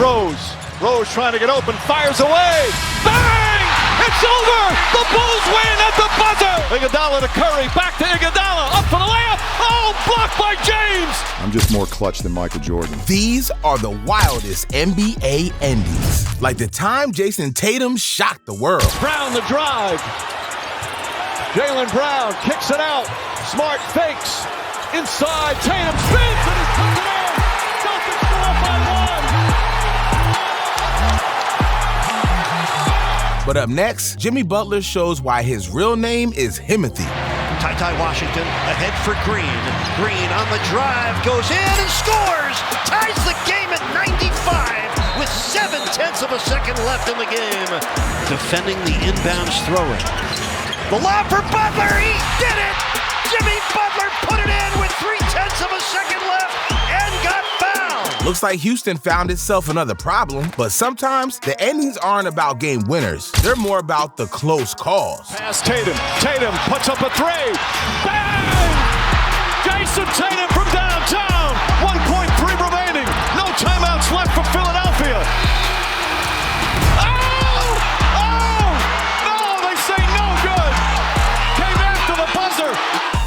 Rose. Rose trying to get open, fires away. Bang! It's over! The Bulls win at the buzzer! Iguodala to Curry, back to Iguodala, up for the layup. Oh, blocked by James! I'm just more clutch than Michael Jordan. These are the wildest NBA endings. Like the time Jason Tatum shocked the world. Brown the drive. Jaylen Brown kicks it out. Smart fakes. Inside, Tatum spins and he's put it in. Celtics go up by 1. But up next, Jimmy Butler shows why his real name is Himothy. Ty Washington ahead for Green. Green on the drive, goes in and scores! Ties the game at 95 with 0.7 of a second left in the game. Defending the inbounds throw-in. The lob for Butler, he did it! Jimmy Butler put it in with 0.3 of a second left and got fouled. Looks like Houston found itself another problem, but sometimes the endings aren't about game winners. They're more about the close calls. Pass Tatum. Tatum puts up a three. Bang! Jason Tatum from downtown. 1.3 remaining. No timeouts left for Philadelphia. Oh! Oh! No, they say no good. Came after the buzzer.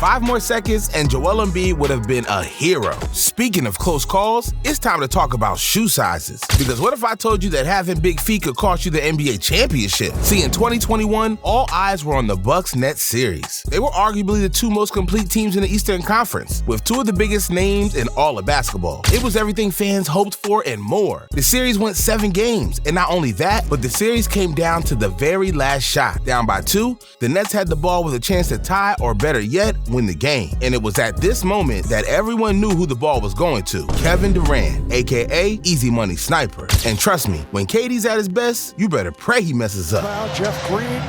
5 more seconds and Joel Embiid would have been a hero. Speaking of close calls, it's time to talk about shoe sizes. Because what if I told you that having big feet could cost you the NBA championship? See, in 2021, all eyes were on the Bucks-Nets series. They were arguably the 2 most complete teams in the Eastern Conference, with 2 of the biggest names in all of basketball. It was everything fans hoped for and more. The series went 7 games, and not only that, but the series came down to the very last shot. Down by 2, the Nets had the ball with a chance to tie, or better yet, win the game. And it was at this moment that everyone knew who the ball was going to. Kevin Durant, aka Easy Money Sniper. And trust me, when KD's at his best, you better pray he messes up. Now Jeff Green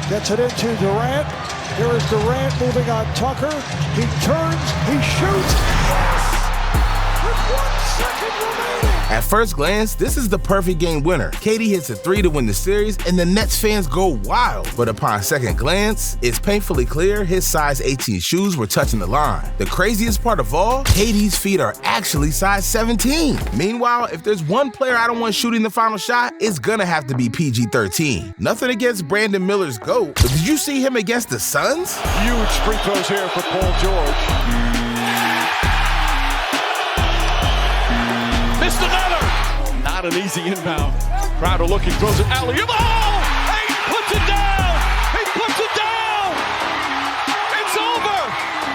gets it into Durant. Here is Durant moving on Tucker. He turns, he shoots. Yes! With 1 second remaining. At first glance, this is the perfect game winner. KD hits a 3 to win the series, and the Nets fans go wild. But upon second glance, it's painfully clear his size 18 shoes were touching the line. The craziest part of all, KD's feet are actually size 17. Meanwhile, if there's one player I don't want shooting the final shot, it's gonna have to be PG-13. Nothing against Brandon Miller's GOAT, but did you see him against the Suns? Huge free throws here for Paul George. Missed another. Not an easy inbound. Crowder looking, throws it alley-oop. Oh! He puts it down. He puts it down. It's over.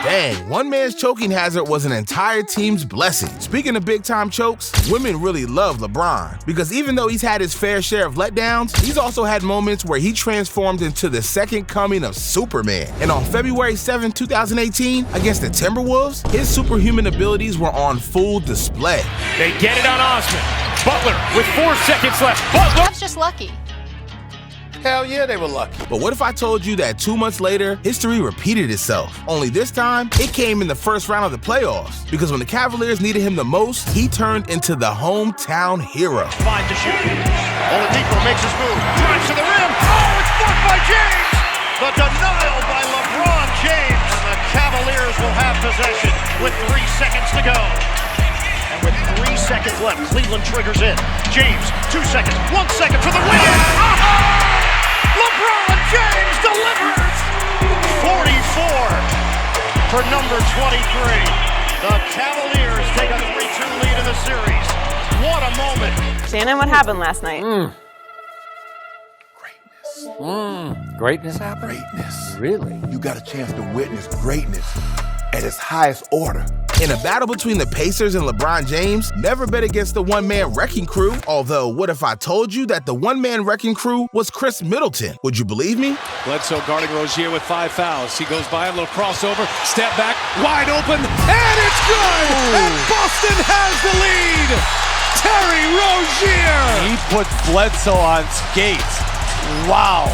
Dang, one man's choking hazard was an entire team's blessing. Speaking of big-time chokes, women really love LeBron because even though he's had his fair share of letdowns, he's also had moments where he transformed into the second coming of Superman. And on February 7, 2018, against the Timberwolves, his superhuman abilities were on full display. They get it on Osman. Butler with 4 seconds left. Butler! That's just lucky. Hell yeah, they were lucky. But what if I told you that 2 months later, history repeated itself? Only this time, it came in the first round of the playoffs. Because when the Cavaliers needed him the most, he turned into the hometown hero. Finds to shoot. Oladipo makes his move. Drives to the rim. Oh, it's blocked by James. The denial by LeBron James. And the Cavaliers will have possession with 3 seconds to go. And with 3 seconds left, Cleveland triggers in. James, 2 seconds, 1 second for the win. Oh! LeBron James delivers! 44 for number 23. The Cavaliers take a 3-2 lead in the series. What a moment. Shannon, what happened last night? Greatness happened? Greatness. Really? You got a chance to witness greatness at its highest order. In a battle between the Pacers and LeBron James, never bet against the one-man wrecking crew. Although, what if I told you that the one-man wrecking crew was Chris Middleton? Would you believe me? Bledsoe guarding Rozier with 5 fouls. He goes by, a little crossover, step back, wide open, and it's good! And Boston has the lead! Terry Rozier! He put Bledsoe on skates. Wow.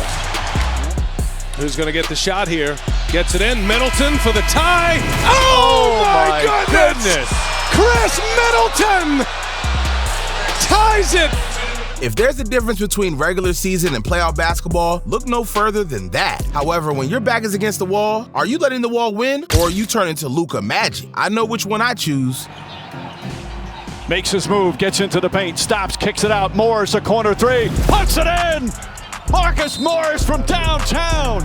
Who's going to get the shot here? Gets it in. Middleton for the tie. Oh my goodness! Chris Middleton ties it. If there's a difference between regular season and playoff basketball, look no further than that. However, when your back is against the wall, are you letting the wall win or are you turning to Luka Magic? I know which one I choose. Makes his move, gets into the paint, stops, kicks it out. Morris, a corner three, puts it in! Marcus Morris from downtown!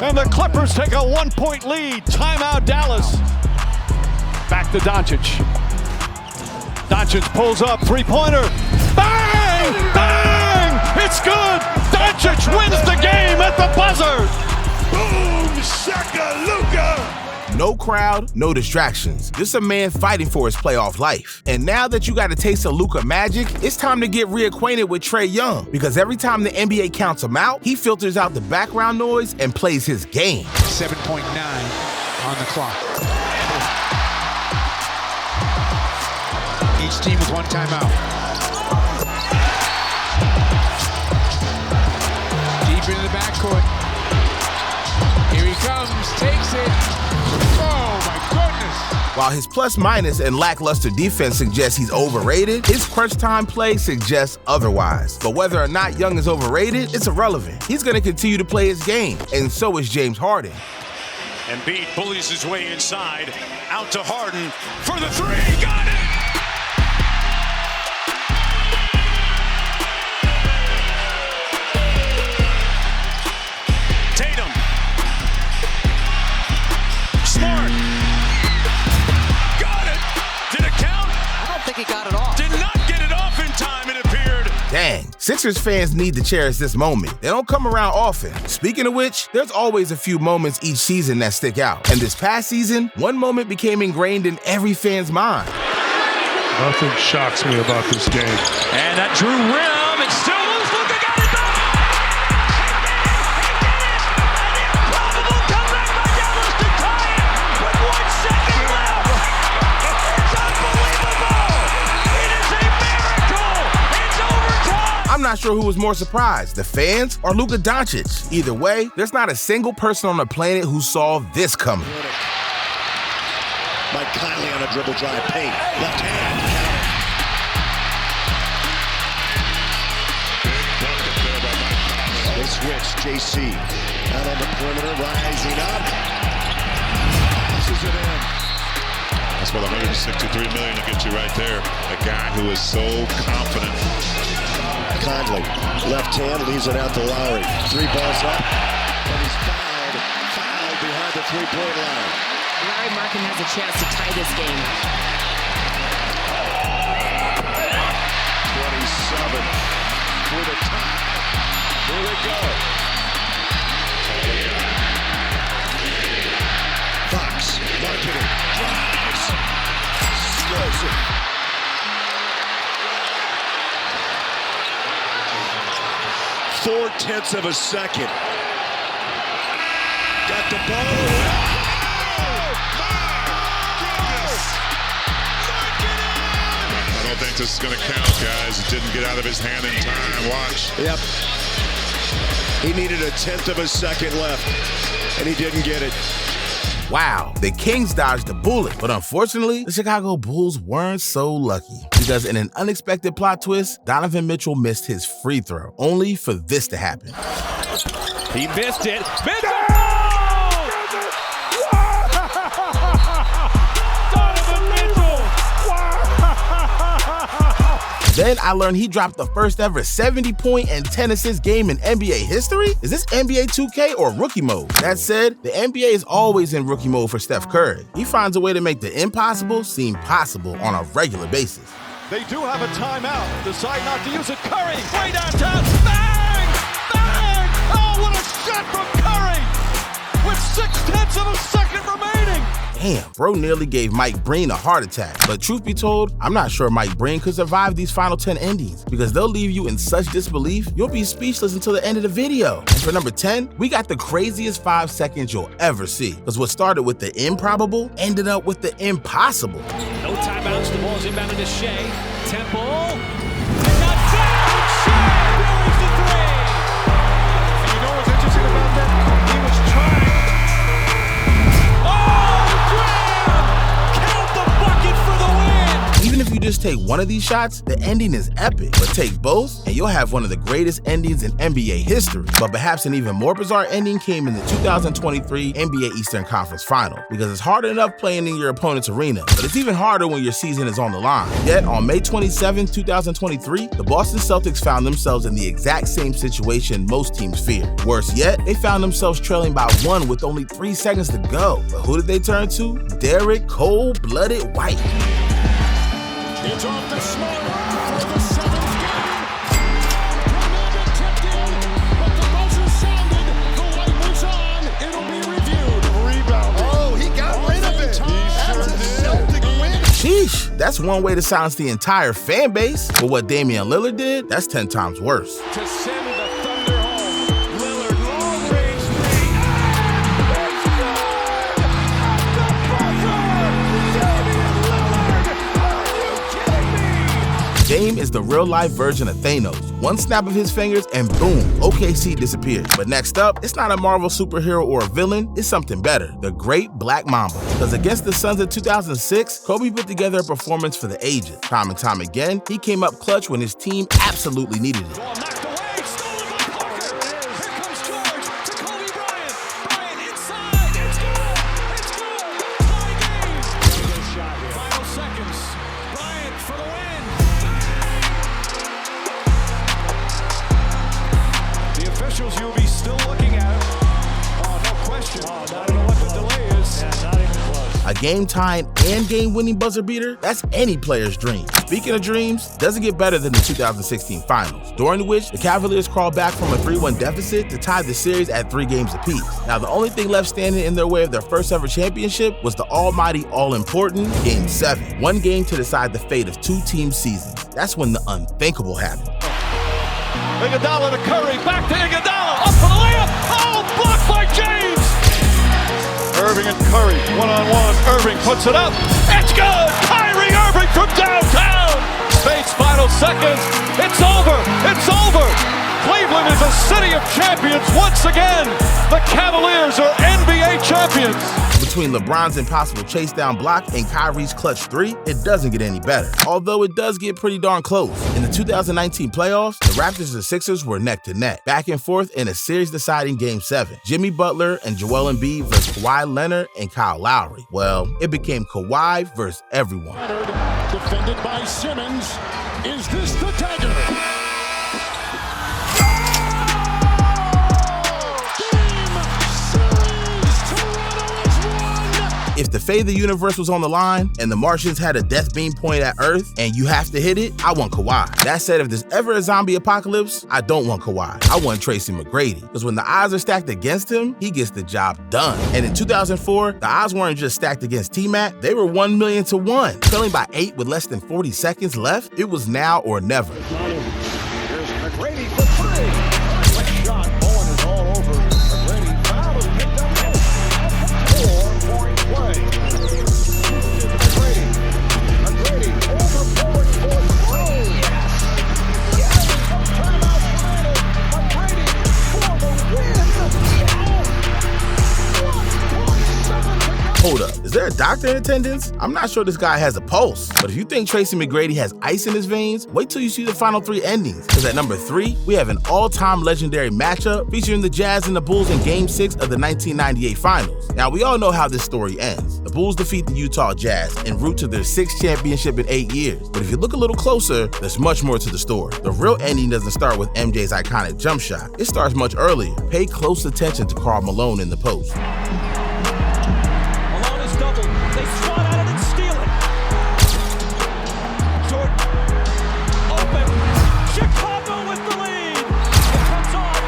And the Clippers take a 1-point lead. Timeout, Dallas. Back to Doncic. Doncic pulls up, three-pointer. Bang! Bang! It's good! Doncic wins the game at the buzzer! Boom, shakalaka! No crowd, no distractions. This is a man fighting for his playoff life. And now that you got a taste of Luka magic, it's time to get reacquainted with Trae Young, because every time the NBA counts him out, he filters out the background noise and plays his game. 7.9 on the clock. Each team with one timeout. Deep into the backcourt. Here he comes, takes it. Oh my goodness! While his plus-minus and lackluster defense suggests he's overrated, his crunch time play suggests otherwise. But whether or not Young is overrated, it's irrelevant. He's going to continue to play his game, and so is James Harden. Embiid bullies his way inside, out to Harden for the three, got it! Tatum. Smart. Got it. Did it count? I don't think he got it off. Did not get it off in time, it appeared. Dang, Sixers fans need to cherish this moment. They don't come around often. Speaking of which, there's always a few moments each season that stick out. And this past season, one moment became ingrained in every fan's mind. Nothing shocks me about this game. And that Drew rim, it's still loose. Look, they got it back. He did it. An improbable comeback by Dallas to tie it with 1 second left. It's unbelievable. It is a miracle. It's overtime. I'm not sure who was more surprised, the fans or Luka Doncic. Either way, there's not a single person on the planet who saw this coming. Mike Conley on a dribble drive, paint, left hand. They switch, JC out on the perimeter, rising up. Passes it in. That's what $163 million to get you right there. A guy who is so confident. Conley, left hand, leaves it out to Lowry. 3 balls up, and he's fouled behind the three-point line. Larry Markin has a chance to tie this game. 27 for the tie. Here we go. Fox, marketing, drives, slows it. Four-tenths of a second. Got the ball. I don't think this is going to count, guys. It didn't get out of his hand in time. Watch. Yep. He needed a tenth of a second left, and he didn't get it. Wow, the Kings dodged a bullet, but unfortunately, the Chicago Bulls weren't so lucky. Because in an unexpected plot twist, Donovan Mitchell missed his free throw, only for this to happen. He missed it. Then I learned he dropped the first ever 70-point and 10-assist game in NBA history? Is this NBA 2K or rookie mode? That said, the NBA is always in rookie mode for Steph Curry. He finds a way to make the impossible seem possible on a regular basis. They do have a timeout. Decide not to use it. Curry, way downtown. Bang! Bang! Oh, what a shot from Curry! With 0.6 of a second remaining. Damn, bro nearly gave Mike Breen a heart attack. But truth be told, I'm not sure Mike Breen could survive these final 10 endings because they'll leave you in such disbelief, you'll be speechless until the end of the video. And for number 10, we got the craziest 5 seconds you'll ever see. Because what started with the improbable ended up with the impossible. No timeouts, the ball's inbounded to Shea. Temple. And not down! Shea buries the three! You know what's interesting about that? He was trying. Count the bucket for the win! Even if you just just take one of these shots, the ending is epic. But take both, and you'll have one of the greatest endings in NBA history. But perhaps an even more bizarre ending came in the 2023 NBA Eastern Conference Finals, because it's hard enough playing in your opponent's arena, but it's even harder when your season is on the line. Yet, on May 27, 2023, the Boston Celtics found themselves in the exact same situation most teams fear. Worse yet, they found themselves trailing by 1 with only 3 seconds to go. But who did they turn to? Derek Cold-Blooded White. It's off the Smart for the 7th game. Fernandez tipped in, but the buzzer sounded. The light was on. It'll be reviewed. Rebound. Oh, he got rid of it. That's a Celtic win. Sheesh, that's one way to silence the entire fan base. But what Damian Lillard did, that's 10 times worse. To send the Thunder home. Lillard, long range three. It's good! At the buzzer! Damian Lillard! Are you kidding me? Dame is the real-life version of Thanos. One snap of his fingers and boom, OKC disappears. But next up, it's not a Marvel superhero or a villain, it's something better, the Great Black Mamba. Because against the Suns of 2006, Kobe put together a performance for the ages. Time and time again, he came up clutch when his team absolutely needed it. Knocked away, stolen by Parker. Here comes George to Kobe Bryant. Bryant inside, it's good, it's good. Tie game. Good shot here. Final seconds. Bryant for the win. The officials you'll be still looking at. Oh, no question. Oh, not even what the delay is. Yeah, not even close. A game-tying and game-winning buzzer beater? That's any player's dream. Speaking of dreams, doesn't get better than the 2016 Finals, during which the Cavaliers crawled back from a 3-1 deficit to tie the series at 3 games apiece. Now, the only thing left standing in their way of their first ever championship was the almighty, all-important Game 7. 1 game to decide the fate of 2 team seasons. That's when the unthinkable happened. Iguodala to Curry, back to Iguodala, up for the layup. Oh, blocked by James. Irving and Curry, one-on-one. Irving puts it up. It's good. Kyrie Irving from downtown. Spade's final seconds. It's over. It's over. Cleveland is a city of champions once again. The Cavaliers are NBA champions. Between LeBron's impossible chase down block and Kyrie's clutch 3, it doesn't get any better. Although it does get pretty darn close. In the 2019 playoffs, the Raptors and Sixers were neck to neck, back and forth in a series-deciding Game 7. Jimmy Butler and Joel Embiid versus Kawhi Leonard and Kyle Lowry. Well, it became Kawhi versus everyone. Defended by Simmons. Is this the dagger? If the fate of the universe was on the line and the Martians had a death beam pointed at Earth and you have to hit it, I want Kawhi. That said, if there's ever a zombie apocalypse, I don't want Kawhi. I want Tracy McGrady. Because when the odds are stacked against him, he gets the job done. And in 2004, the odds weren't just stacked against T-Mac, they were 1,000,000 to 1. Trailing by 8 with less than 40 seconds left, it was now or never. Here's McGrady for 3. Quick shot. Bowen is all over. McGrady fouled and picked up. 4-point play. McGrady overboard for 3. Yes. Timeout final. McGrady for the win. 1.7 to go. Hold up, is there a doctor in attendance? I'm not sure this guy has a pulse, but if you think Tracy McGrady has ice in his veins, wait till you see the final 3 endings. Because at number 3, we have an all-time legendary matchup featuring the Jazz and the Bulls in Game 6 of the 1998 Finals. Now, we all know how this story ends. The Bulls defeat the Utah Jazz en route to their 6th championship in 8 years. But if you look a little closer, there's much more to the story. The real ending doesn't start with MJ's iconic jump shot. It starts much earlier. Pay close attention to Karl Malone in the post. They swat at it and steal it. Jordan, open. Chicago with the lead. It comes off.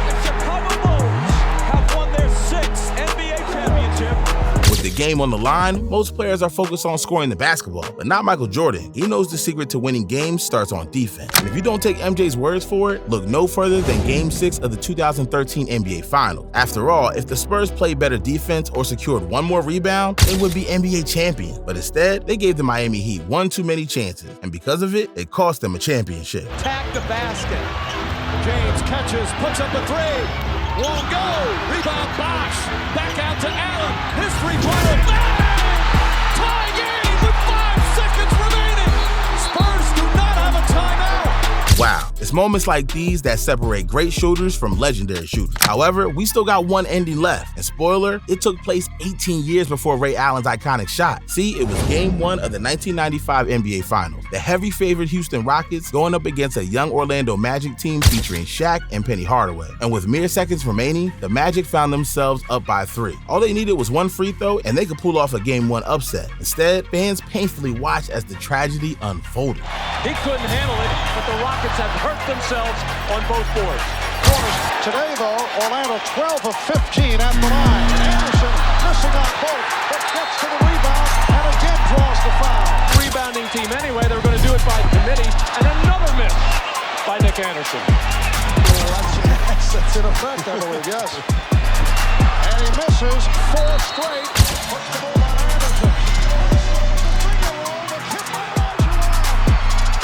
The Chicago Bulls have won their 6th NBA championship. With the game on the line, most players are focused on scoring the basketball, but not Michael Jordan. He knows the secret to winning games starts on defense. And if you don't take MJ's words for it, look no further than Game 6 of the 2013 NBA Finals. After all, if the Spurs played better defense or secured 1 more rebound, they would be NBA champions. But instead, they gave the Miami Heat 1 too many chances, and because of it, it cost them a championship. Attack the basket. James catches, puts up a 3. Won't go. Rebound Bosh. Back out to Allen. His 3-pointer. Bang! Tie game with 5 seconds remaining. Wow, it's moments like these that separate great shooters from legendary shooters. However, we still got one ending left. And spoiler, it took place 18 years before Ray Allen's iconic shot. See, it was Game 1 of the 1995 NBA Finals. The heavy favored Houston Rockets going up against a young Orlando Magic team featuring Shaq and Penny Hardaway. And with mere seconds remaining, the Magic found themselves up by 3. All they needed was one free throw and they could pull off a Game 1 upset. Instead, fans painfully watched as the tragedy unfolded. He couldn't handle it, but the Rockets have hurt themselves on both boards. Today, though, Orlando 12 of 15 at the line. Anderson missing on both, but gets to the rebound and again draws the foul. Rebounding team anyway, they're going to do it by committee, and another miss by Nick Anderson. That's in effect, I believe, yes. And he misses 4 straight. Puts the ball on Anderson.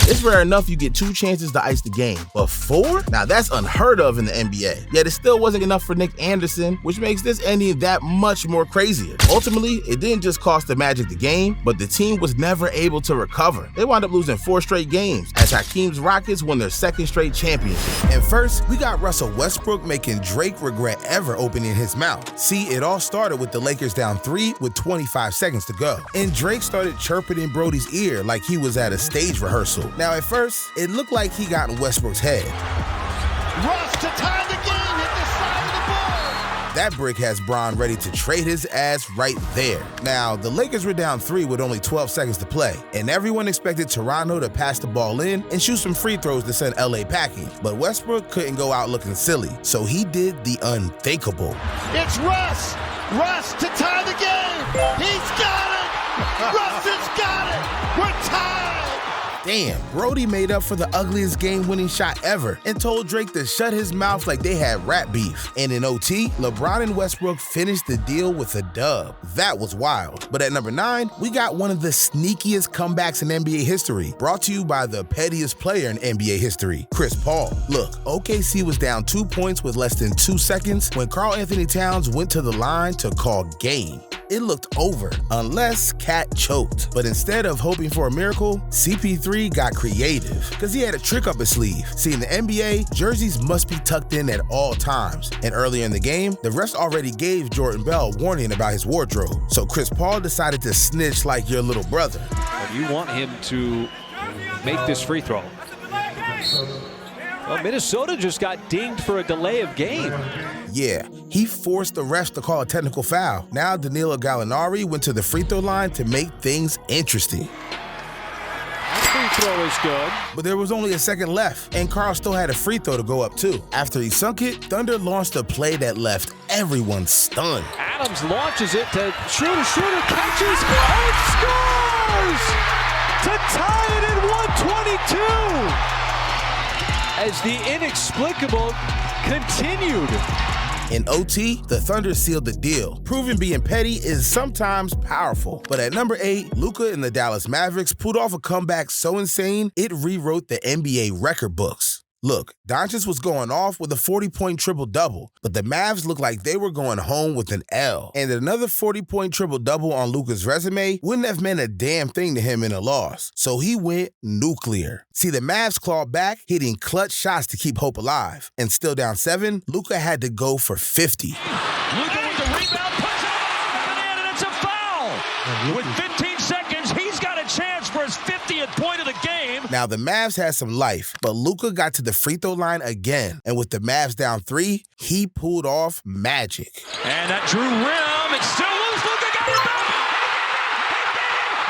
It's rare enough you get 2 chances to ice the game, but 4? Now that's unheard of in the NBA. Yet it still wasn't enough for Nick Anderson, which makes this ending that much more crazier. Ultimately, it didn't just cost the Magic the game, but the team was never able to recover. They wound up losing 4 straight games as Hakeem's Rockets won their 2nd straight championship. And first, we got Russell Westbrook making Drake regret ever opening his mouth. See, it all started with the Lakers down 3 with 25 seconds to go. And Drake started chirping in Brody's ear like he was at a stage rehearsal. Now, at first, it looked like he got in Westbrook's head. Russ to tie the game, hit the side of the board. That brick has Bron ready to trade his ass right there. Now, the Lakers were down 3 with only 12 seconds to play, and everyone expected Toronto to pass the ball in and shoot some free throws to send LA packing. But Westbrook couldn't go out looking silly, so he did the unthinkable. It's Russ! Russ to tie the game! He's got it! Russ has got it! We're tied! Damn, Brody made up for the ugliest game-winning shot ever and told Drake to shut his mouth like they had rap beef. And in OT, LeBron and Westbrook finished the deal with a dub. That was wild. But at number 9, we got one of the sneakiest comebacks in NBA history, brought to you by the pettiest player in NBA history, Chris Paul. Look, OKC was down 2 points with less than 2 seconds when Karl Anthony Towns went to the line to call game. It looked over, unless Cat choked. But instead of hoping for a miracle, CP3 got creative, because he had a trick up his sleeve. See, in the NBA, jerseys must be tucked in at all times. And earlier in the game, the refs already gave Jordan Bell a warning about his wardrobe. So Chris Paul decided to snitch like your little brother. But you want him to make this free throw. Well, Minnesota just got dinged for a delay of game. Yeah, he forced the refs to call a technical foul. Now Danilo Gallinari went to the free throw line to make things interesting. That free throw is good. But there was only a second left, and Karl still had a free throw to go up too. After he sunk it, Thunder launched a play that left everyone stunned. Adams launches it to shooter, catches, and scores! To tie it at 122! As the inexplicable continued. In OT, the Thunder sealed the deal. Proving being petty is sometimes powerful. But at number 8, Luka and the Dallas Mavericks pulled off a comeback so insane, it rewrote the NBA record books. Look, Doncic was going off with a 40-point triple-double, but the Mavs looked like they were going home with an L. And another 40-point triple-double on Luka's resume wouldn't have meant a damn thing to him in a loss. So he went nuclear. See, the Mavs clawed back, hitting clutch shots to keep hope alive. And still down 7, Luka had to go for 50. Luka with the rebound, puts it up and in, and it's a foul. With 15 seconds, he's got a chance for his 50th point of the game. Now, the Mavs had some life, but Luka got to the free throw line again. And with the Mavs down 3, he pulled off magic. And that drew rim. It's still loose. Luka got it back. He did it.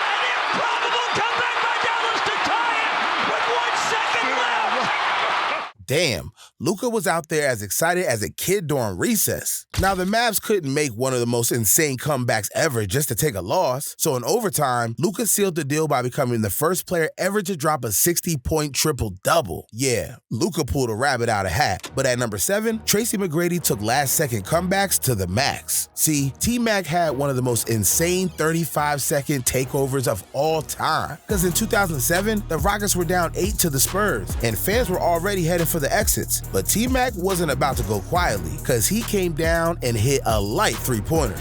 An improbable comeback by Dallas to tie it with 1 second left. Damn, Luka was out there as excited as a kid during recess. Now, the Mavs couldn't make one of the most insane comebacks ever just to take a loss. So in overtime, Luka sealed the deal by becoming the first player ever to drop a 60-point triple-double. Yeah, Luka pulled a rabbit out of a hat. But at number 7, Tracy McGrady took last-second comebacks to the max. See, T-Mac had one of the most insane 35-second takeovers of all time. Because in 2007, the Rockets were down 8 to the Spurs, and fans were already heading for the exits. But T-Mac wasn't about to go quietly, because he came down and hit a light three-pointer.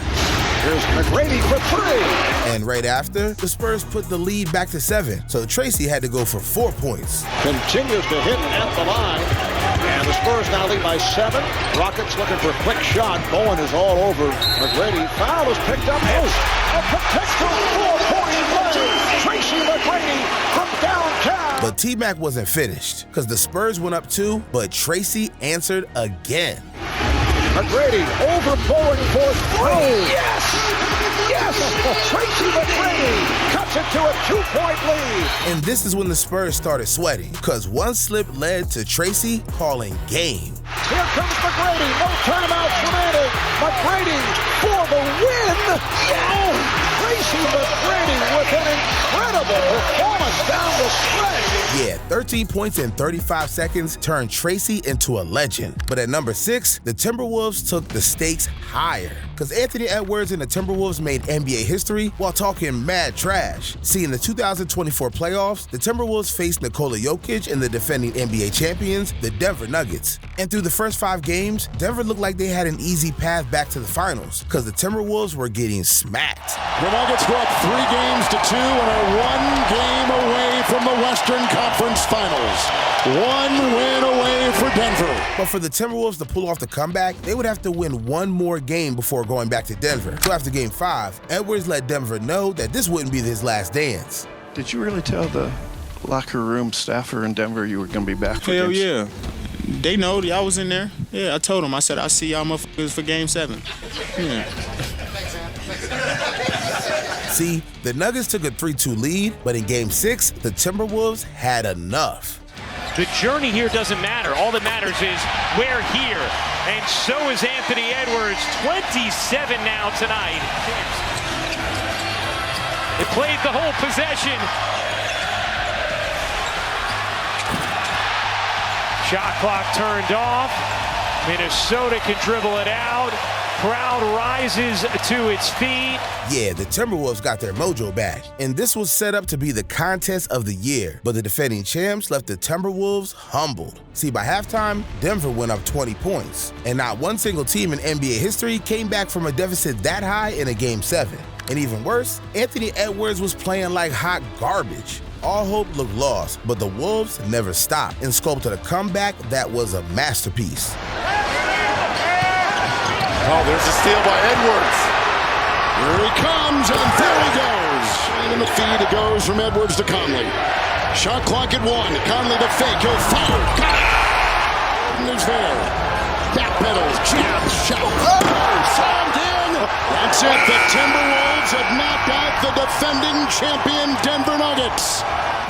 Here's McGrady for 3. And right after, the Spurs put the lead back to 7, so Tracy had to go for 4 points. Continues to hit at the line. And the Spurs now lead by 7. Rockets looking for a quick shot. Bowen is all over McGrady. Foul is picked up. A potential 4-point play. Tracy McGrady from downtown. But T-Mac wasn't finished, because the Spurs went up 2, but Tracy answered again. McGrady over Bowen for 3. Yes! Yes! Tracy McGrady cuts it to a 2-point lead. And this is when the Spurs started sweating, because one slip led to Tracy calling game. Here comes McGrady. No timeouts remaining. McGrady for the win. Yeah! Tracy McGrady with an incredible performance down the stretch. Yeah, 13 points in 35 seconds turned Tracy into a legend. But at number 6, the Timberwolves took the stakes higher, because Anthony Edwards and the Timberwolves made NBA history while talking mad trash. See, in the 2024 playoffs, the Timberwolves faced Nikola Jokic and the defending NBA champions, the Denver Nuggets. And through the first 5 games, Denver looked like they had an easy path back to the finals, because the Timberwolves were getting smacked. The Nuggets go up 3 games to 2 and are 1 game away from the Western Conference Finals. 1 win away for Denver. But for the Timberwolves to pull off the comeback, they would have to win 1 more game before going back to Denver. So after game 5, Edwards let Denver know that this wouldn't be his last dance. Did you really tell the locker room staffer in Denver you were going to be back for Hell games? Yeah. They know I was in there. Yeah, I told them. I said, I'll see y'all motherfuckers for game 7. Yeah. See, the Nuggets took a 3-2 lead, but in game 6, the Timberwolves had enough. The journey here doesn't matter. All that matters is we're here. And so is Anthony Edwards. 27 now tonight. They played the whole possession. Shot clock turned off. Minnesota can dribble it out. Crowd rises to its feet. Yeah, the Timberwolves got their mojo back, and this was set up to be the contest of the year, but the defending champs left the Timberwolves humbled. See, by halftime, Denver went up 20 points, and not one single team in NBA history came back from a deficit that high in a Game 7. And even worse, Anthony Edwards was playing like hot garbage. All hope looked lost, but the Wolves never stopped and sculpted a comeback that was a masterpiece. Oh, there's a steal by Edwards. Here he comes, and there he goes. And in the feed, it goes from Edwards to Conley. Shot clock at 1. Conley to fake. He'll foul. Got it. And he's there. Backpedals, jabs, shot. Oh, slammed in. That's it. The Timberwolves have knocked out the defending champion Denver Nuggets.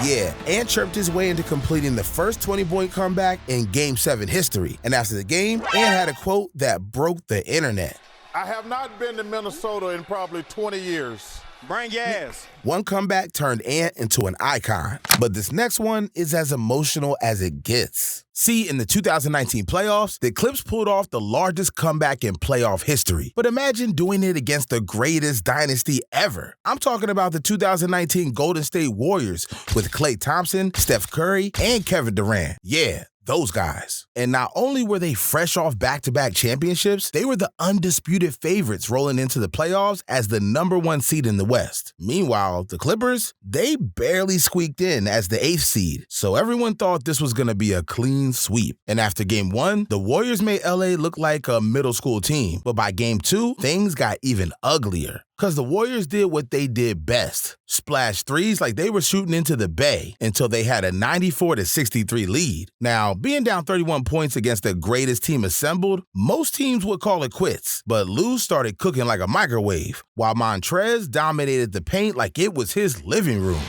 Yeah, Ant chirped his way into completing the first 20-point comeback in Game 7 history. And after the game, Ant had a quote that broke the internet. I have not been to Minnesota in probably 20 years. Bring your ass. One comeback turned Ant into an icon, but this next one is as emotional as it gets. See, in the 2019 playoffs, the Clips pulled off the largest comeback in playoff history. But imagine doing it against the greatest dynasty ever. I'm talking about the 2019 Golden State Warriors with Klay Thompson, Steph Curry, and Kevin Durant. Yeah, those guys. And not only were they fresh off back-to-back championships, they were the undisputed favorites rolling into the playoffs as the #1 seed in the West. Meanwhile, the Clippers, they barely squeaked in as the 8th seed, so everyone thought this was going to be a clean sweep. And after Game 1, the Warriors made LA look like a middle school team, but by Game 2, things got even uglier. Because the Warriors did what they did best, splash threes like they were shooting into the bay until they had a 94-63 lead. Now, being down 31 points against the greatest team assembled, most teams would call it quits, but Lou started cooking like a microwave, while Montrez dominated the paint like it was his living room.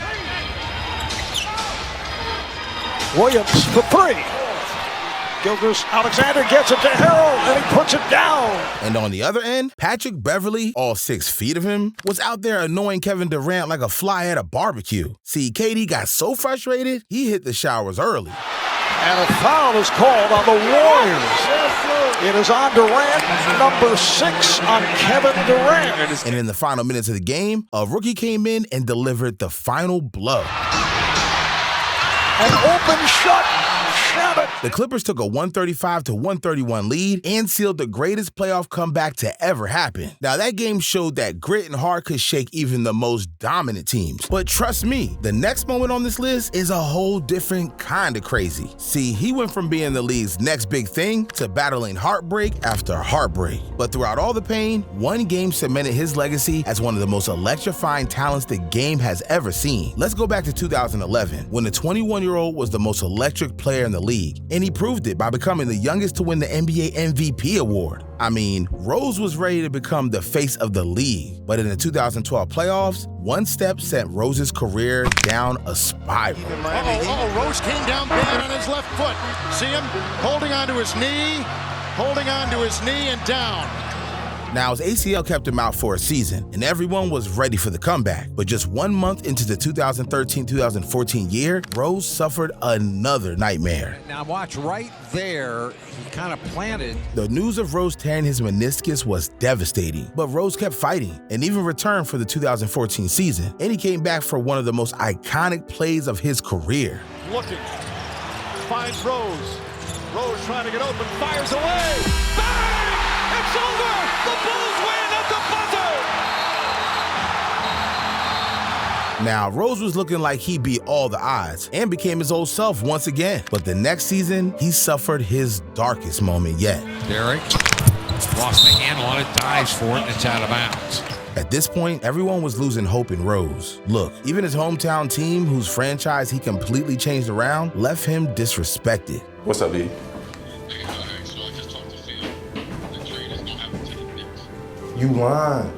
Williams for 3. Gilgeous-Alexander gets it to Harrell, and he puts it down. And on the other end, Patrick Beverley, all 6 feet of him, was out there annoying Kevin Durant like a fly at a barbecue. See, KD got so frustrated, he hit the showers early. And a foul is called on the Warriors. It is on Durant, number 6 on Kevin Durant. And in the final minutes of the game, a rookie came in and delivered the final blow. An open shot. The Clippers took a 135-131 lead and sealed the greatest playoff comeback to ever happen. Now, that game showed that grit and heart could shake even the most dominant teams. But trust me, the next moment on this list is a whole different kind of crazy. See, he went from being the league's next big thing to battling heartbreak after heartbreak. But throughout all the pain, one game cemented his legacy as one of the most electrifying talents the game has ever seen. Let's go back to 2011, when the 21-year-old was the most electric player in the league, and he proved it by becoming the youngest to win the NBA MVP award. I mean, Rose was ready to become the face of the league, but in the 2012 playoffs, one step sent Rose's career down a spiral. Rose came down bad on his left foot. See him holding onto his knee and down. Now, his ACL kept him out for a season, and everyone was ready for the comeback. But just 1 month into the 2013-2014 year, Rose suffered another nightmare. Now watch right there, he kind of planted. The news of Rose tearing his meniscus was devastating, but Rose kept fighting and even returned for the 2014 season. And he came back for one of the most iconic plays of his career. Looking, finds Rose. Rose trying to get open, fires away. Bang! It's over! The Bulls win at the buzzer! Now, Rose was looking like he beat all the odds and became his old self once again. But the next season, he suffered his darkest moment yet. Derek lost the handle on it, dives for it, and it's out of bounds. At this point, everyone was losing hope in Rose. Look, even his hometown team, whose franchise he completely changed around, left him disrespected. What's up, B? You lying.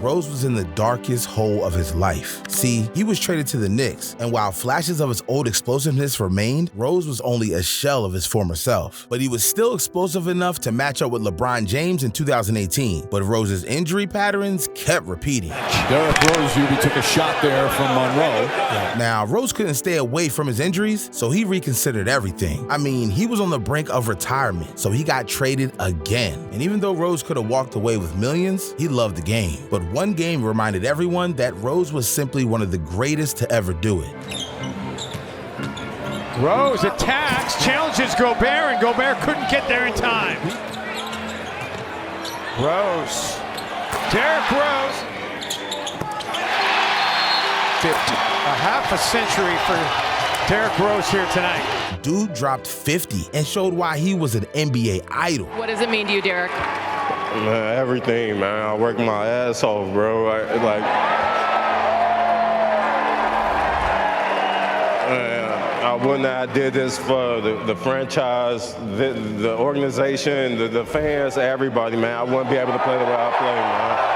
Rose was in the darkest hole of his life. See, he was traded to the Knicks, and while flashes of his old explosiveness remained, Rose was only a shell of his former self. But he was still explosive enough to match up with LeBron James in 2018. But Rose's injury patterns kept repeating. Derrick Rose took a shot there from Monroe. Now, Rose couldn't stay away from his injuries, so he reconsidered everything. I mean, he was on the brink of retirement, so he got traded again. And even though Rose could have walked away with millions, he loved the game. But one game reminded everyone that Rose was simply one of the greatest to ever do it. Rose attacks, challenges Gobert, and Gobert couldn't get there in time. Rose. Derrick Rose. 50. A half a century for Derrick Rose here tonight. Dude dropped 50 and showed why he was an NBA idol. What does it mean to you, Derrick? Everything, man. I work my ass off, bro. I wouldn't have did this for the franchise, the organization, the fans, everybody, man. I wouldn't be able to play the way I play, man.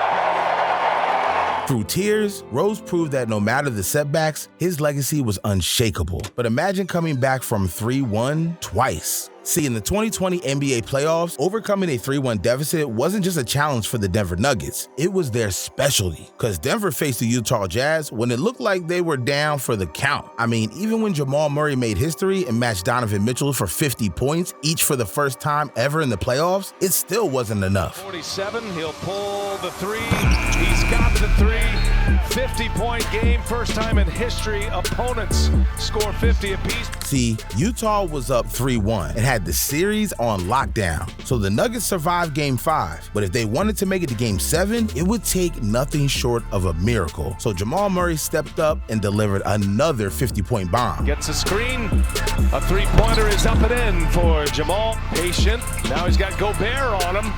Through tears, Rose proved that no matter the setbacks, his legacy was unshakable. But imagine coming back from 3-1 twice. See, in the 2020 NBA playoffs, overcoming a 3-1 deficit wasn't just a challenge for the Denver Nuggets. It was their specialty, because Denver faced the Utah Jazz when it looked like they were down for the count. I mean, even when Jamal Murray made history and matched Donovan Mitchell for 50 points, each for the first time ever in the playoffs, it still wasn't enough. 47, he'll pull the three. He's got the three. 50-point game, first time in history. Opponents score 50 apiece. See, Utah was up 3-1 and had the series on lockdown. So the Nuggets survived Game 5. But if they wanted to make it to Game 7, it would take nothing short of a miracle. So Jamal Murray stepped up and delivered another 50-point bomb. Gets a screen. A three-pointer is up and in for Jamal. Patient. Now he's got Gobert on him.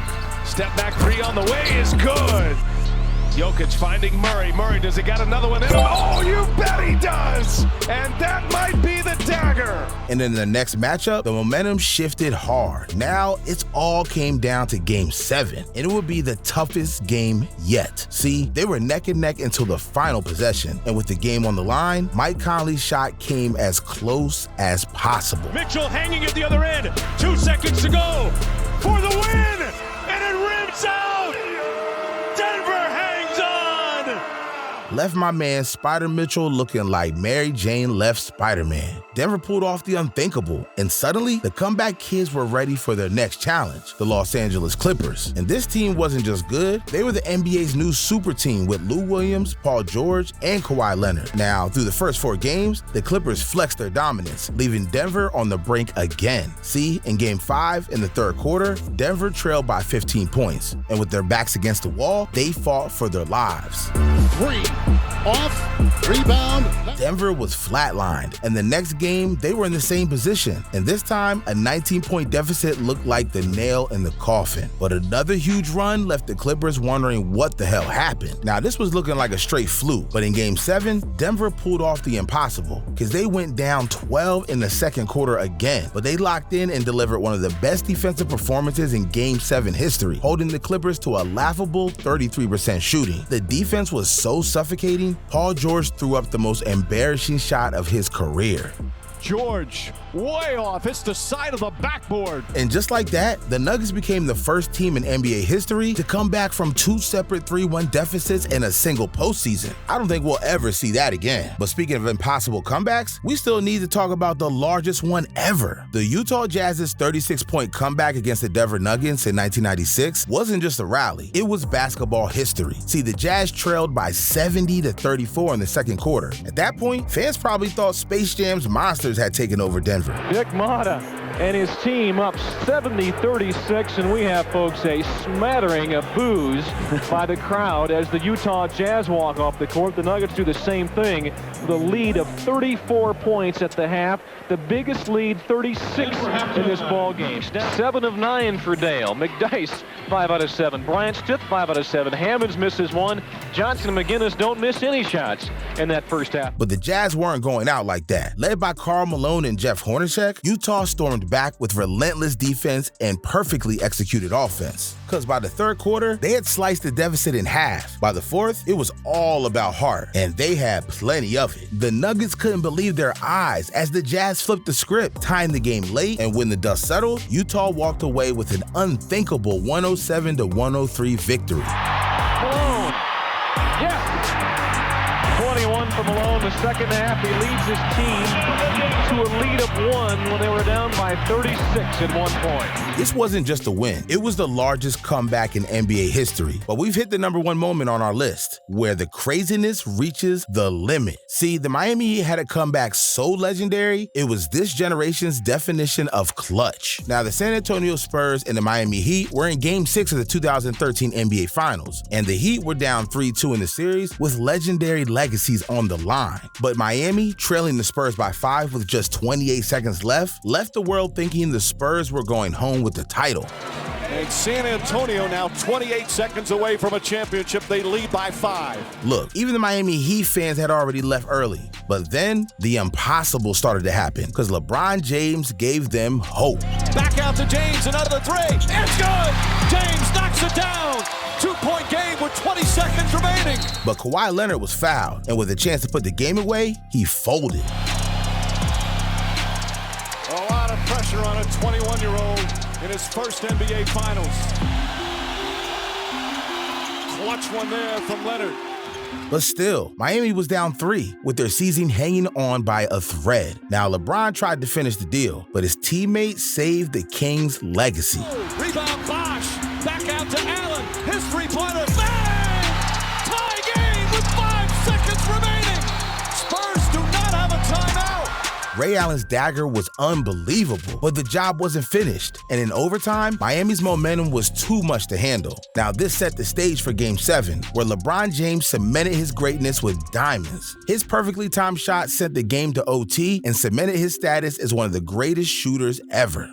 Step back three on the way is good. Jokic finding Murray. Murray, does he got another one in him? Oh, you bet he does! And that might be the dagger. And in the next matchup, the momentum shifted hard. Now, it's all came down to Game 7, and it would be the toughest game yet. See, they were neck and neck until the final possession. And with the game on the line, Mike Conley's shot came as close as possible. Mitchell hanging at the other end. 2 seconds to go for the win, and it rims out. Denver hangs on. left my man Spider Mitchell looking like Mary Jane left Spider-Man. Denver pulled off the unthinkable, and suddenly, the comeback kids were ready for their next challenge, the Los Angeles Clippers. And this team wasn't just good, they were the NBA's new super team with Lou Williams, Paul George, and Kawhi Leonard. Now, through the first 4 games, the Clippers flexed their dominance, leaving Denver on the brink again. See, in Game 5, in the third quarter, Denver trailed by 15 points, and with their backs against the wall, they fought for their lives. 3, off, rebound. Denver was flatlined, and the next game, they were in the same position. And this time, a 19-point deficit looked like the nail in the coffin. But another huge run left the Clippers wondering what the hell happened. Now, this was looking like a straight fluke, but in Game 7, Denver pulled off the impossible, because they went down 12 in the second quarter again. But they locked in and delivered one of the best defensive performances in Game 7 history, holding the Clippers to a laughable 33% shooting. The defense was so suffocating, Paul George threw up the most embarrassing shot of his career. George, way off, hits the side of the backboard. And just like that, the Nuggets became the first team in NBA history to come back from 2 separate 3-1 deficits in a single postseason. I don't think we'll ever see that again. But speaking of impossible comebacks, we still need to talk about the largest one ever. The Utah Jazz's 36-point comeback against the Denver Nuggets in 1996 wasn't just a rally, it was basketball history. See, the Jazz trailed by 70-34 in the second quarter. At that point, fans probably thought Space Jam's Monsters had taken over Denver. Dick Motta and his team up 70-36, and we have, folks, a smattering of boos by the crowd as the Utah Jazz walk off the court. The Nuggets do the same thing. The lead of 34 points at the half, the biggest lead, 36 in this ball game. 7 of 9 for Dale. McDyess, 5 out of 7. Bryant Stith, 5 out of 7. Hammonds misses 1. Johnson and McGinnis don't miss any shots in that first half. But the Jazz weren't going out like that. Led by Karl Malone and Jeff Hornacek, Utah stormed back with relentless defense and perfectly executed offense. Because by the third quarter, they had sliced the deficit in half. By the fourth, it was all about heart, and they had plenty of it. The Nuggets couldn't believe their eyes as the Jazz flipped the script, tying the game late, and when the dust settled, Utah walked away with an unthinkable 107-103 victory. Malone, yeah. 21 for Malone the second half. He leads his team to a lead of 1 when they were down by 36 at one point. This wasn't just a win. It was the largest comeback in NBA history. But we've hit the #1 moment on our list, where the craziness reaches the limit. See, the Miami Heat had a comeback so legendary, it was this generation's definition of clutch. Now, the San Antonio Spurs and the Miami Heat were in Game 6 of the 2013 NBA Finals, and the Heat were down 3-2 in the series with legendary legacies on the line. But Miami, trailing the Spurs by 5 with just 28 seconds left the world thinking the Spurs were going home with the title. And San Antonio now 28 seconds away from a championship. They lead by 5. Look, even the Miami Heat fans had already left early. But then the impossible started to happen because LeBron James gave them hope. Back out to James, another 3. It's good! James knocks it down. 2-point game with 20 seconds remaining. But Kawhi Leonard was fouled, and with a chance to put the game away, he folded. A lot of pressure on a 21-year-old in his first NBA Finals. Clutch one there from Leonard. But still, Miami was down 3, with their season hanging on by a thread. Now, LeBron tried to finish the deal, but his teammates saved the Kings' legacy. Rebound Bosh, back out to Allen, his three-pointer, bang! Tie game with 5 seconds remaining. Spurs do not have a timeout. Ray Allen's dagger was unbelievable, but the job wasn't finished. And in overtime, Miami's momentum was too much to handle. Now, this set the stage for Game 7, where LeBron James cemented his greatness with diamonds. His perfectly timed shot sent the game to OT and cemented his status as one of the greatest shooters ever.